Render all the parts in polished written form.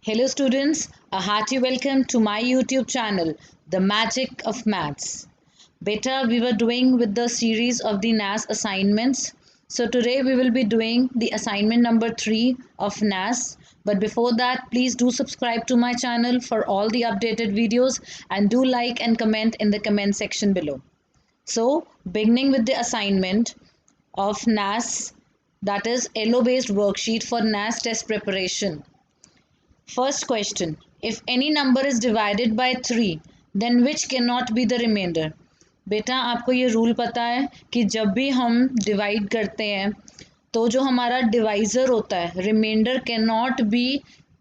Hello students, a hearty welcome to my YouTube channel, The Magic of Maths. Beta, we were doing with the series of the NAS assignments. So today we will be doing the assignment number 3 of NAS. But before that, please do subscribe to my channel for all the updated videos and do like and comment in the comment section below. So beginning with the assignment of NAS, that is LO based worksheet for NAS test preparation. First question, if any number is divided by 3, then which cannot be the remainder? बेटा आपको ये rule पता है कि जब भी हम divide करते हैं तो जो हमारा डिवाइज़र होता है remainder can not be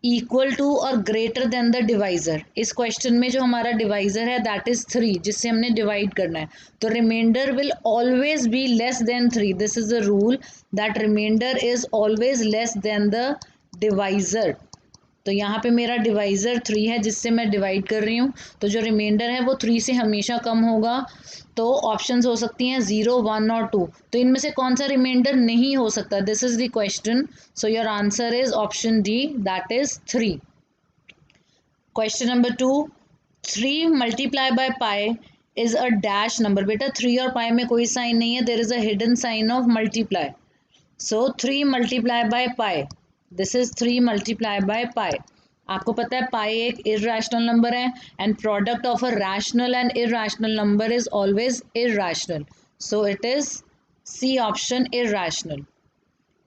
equal to और ग्रेटर देन द डिवाइज़र. इस क्वेश्चन में जो हमारा डिवाइज़र है दैट इज़ 3 जिससे हमने डिवाइड करना है, तो remainder will always be less than 3. This is the rule that remainder is always less than the divisor. तो यहाँ पे मेरा डिवाइज़र 3 है जिससे मैं डिवाइड कर रही हूँ, तो जो रिमाइंडर है वो 3 से हमेशा कम होगा. तो ऑप्शंस हो सकती हैं 0, 1 और 2. तो इनमें से कौन सा रिमाइंडर नहीं हो सकता? This is the question. So your answer is option D, that is 3. Question number 2, 3 multiply by pi is a dash number. बेटा 3 और पाई में कोई साइन नहीं है, there is a hidden sign of multiply. So 3 multiply by pi, this is 3 multiply by pi. आपको पता है पाई एक इरैशनल नंबर है and product of a rational and irrational number is always irrational. So it is C option, irrational.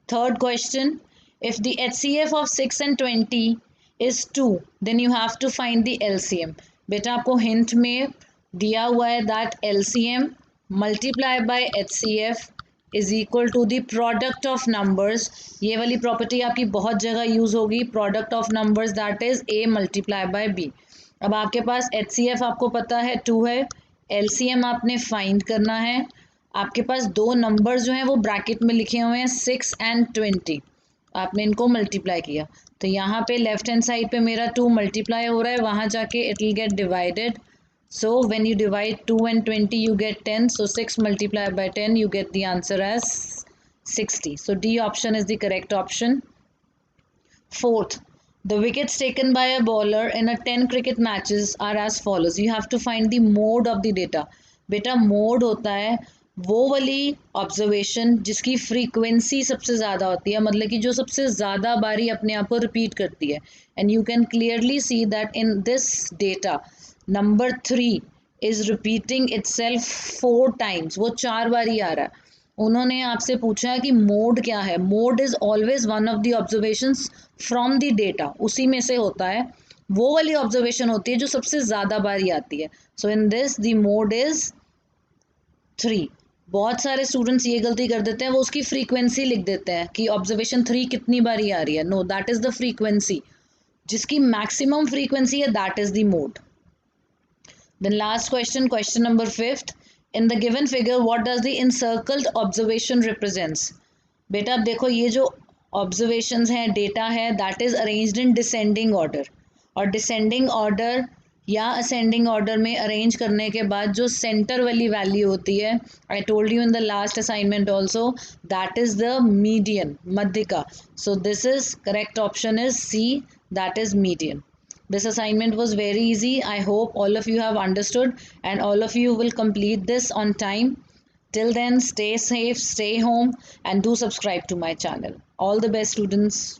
Third question, if the HCF of 6 and 20 is 2 then you have to find the LCM. बेटा आपको hint में दिया हुआ है दैट LCM multiply by HCF is equal to the product of numbers. ये वाली property आपकी बहुत जगह यूज़ होगी, product of numbers that is A multiply by B. अब आपके पास HCF आपको पता है 2 है, LCM आपने फाइंड करना है. आपके पास दो नंबर्स जो हैं वो ब्रैकेट में लिखे हुए हैं 6 and 20. आपने इनको मल्टीप्लाई किया तो यहाँ पे लेफ्ट हैंड साइड पे मेरा 2 मल्टीप्लाई हो रहा है, वहाँ जाके it will get divided. So when you divide 2 and 20 you get 10. So 6 multiplied by 10 you get the answer as 60. So D option is the correct option. Fourth, the wickets taken by a bowler in a 10 cricket matches are as follows. You have to find the mode of the data. बेटा mode होता है वो वाली observation जिसकी frequency सबसे ज़्यादा होती है, मतलब कि जो सबसे ज़्यादा बारी अपने आप को रिपीट करती है. And you can clearly see that in this data number 3 is repeating itself 4 times. वो 4 बार ही आ रहा है. उन्होंने आपसे पूछा है कि मोड क्या है. Mode is always one of the observations from the data. उसी में से होता है, वो वाली ऑब्जर्वेशन होती है जो सबसे ज़्यादा बार ही आती है. So in this the mode is 3. बहुत सारे स्टूडेंट्स ये गलती कर देते हैं, वो उसकी फ्रीक्वेंसी लिख देते हैं कि ऑब्जर्वेशन 3 कितनी बारी आ रही है. No, that is the frequency. जिसकी मैक्सिमम फ्रीक्वेंसी है that is the mode. Then last question, question number 5th. In the given figure, what does the encircled observation represents? बेटा अब देखो ये जो observations हैं, डेटा है, that is arranged in descending order. और descending order या ascending order में arrange करने के बाद जो center वाली value होती है, I told you in the last assignment also, that is the median, मध्यिका. So this is correct option is C, that is median. This assignment was very easy. I hope all of you have understood and all of you will complete this on time. Till then, stay safe, stay home and do subscribe to my channel. All the best, students.